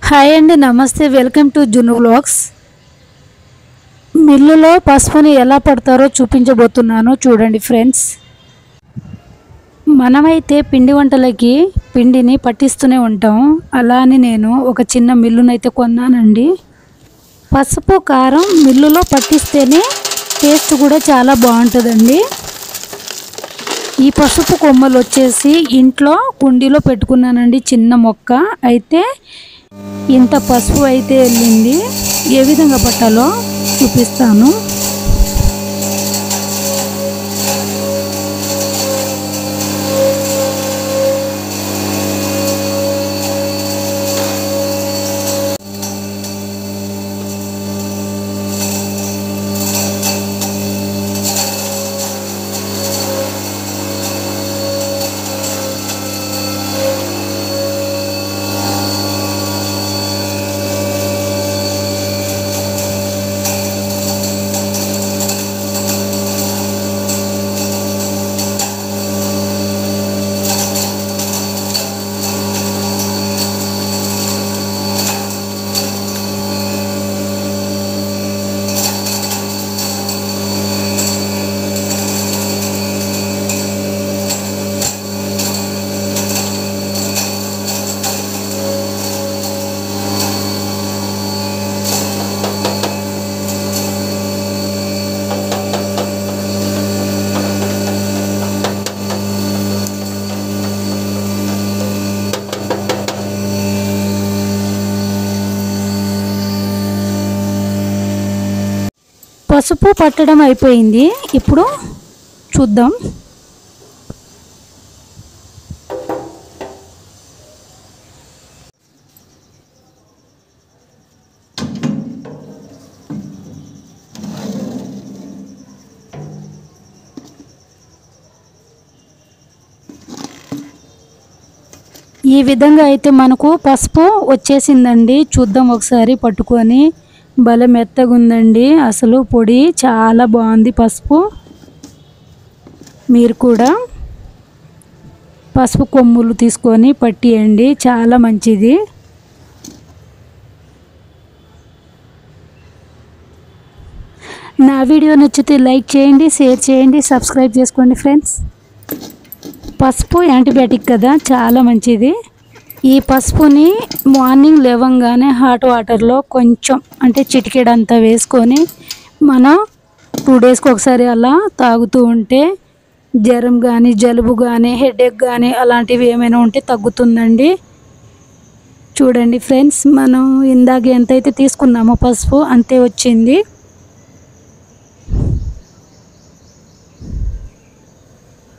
Hi అండి, నమస్తే. Welcome to జున్ను వ్లాగ్స్. మిల్లులో పసుపుని ఎలా పడతారో చూపించబోతున్నాను, చూడండి ఫ్రెండ్స్. మనమైతే పిండి వంటలకి పిండిని పట్టిస్తూనే ఉంటాం. అలా అని నేను ఒక చిన్న మిల్లునైతే కొన్నానండి. పసుపు కారం మిల్లులో పట్టిస్తేనే టేస్ట్ కూడా చాలా బాగుంటుందండి. ఈ పసుపు కొమ్మలు వచ్చేసి ఇంట్లో కుండీలో పెట్టుకున్నానండి, చిన్న మొక్క. అయితే ఇంత పసుపు అయితే వెళ్ళింది. ఏ విధంగా పట్టాలో చూపిస్తాను. పసుపు పట్టడం అయిపోయింది. ఇప్పుడు చూద్దాం. ఈ విధంగా అయితే మనకు పసుపు వచ్చేసిందండి. చూద్దాం ఒకసారి పట్టుకొని. భలే మెత్తగా ఉందండి, అసలు పొడి చాలా బాగుంది పసుపు. మీరు కూడా పసుపు కొమ్ములు తీసుకొని పట్టియండి, చాలా మంచిది. నా వీడియో నచ్చితే లైక్ చేయండి, షేర్ చేయండి, సబ్స్క్రైబ్ చేసుకోండి ఫ్రెండ్స్. పసుపు యాంటీబయాటిక్ కదా, చాలా మంచిది. ఈ పసుపుని మార్నింగ్ లేవగానే హాట్ వాటర్లో కొంచెం అంటే చిటికెడంతా వేసుకొని మనం 2 డేస్కి ఒకసారి అలా తాగుతూ ఉంటే జ్వరం కానీ, జలుబు కానీ, హెడేక్ కానీ అలాంటివి ఏమైనా ఉంటే తగ్గుతుందండి. చూడండి ఫ్రెండ్స్, మనం ఇందాక ఎంతైతే తీసుకున్నామో పసుపు అంతే వచ్చింది.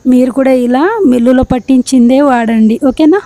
మీరు కూడా ఇలా మిల్లులో పట్టించిందే వాడండి, ఓకేనా.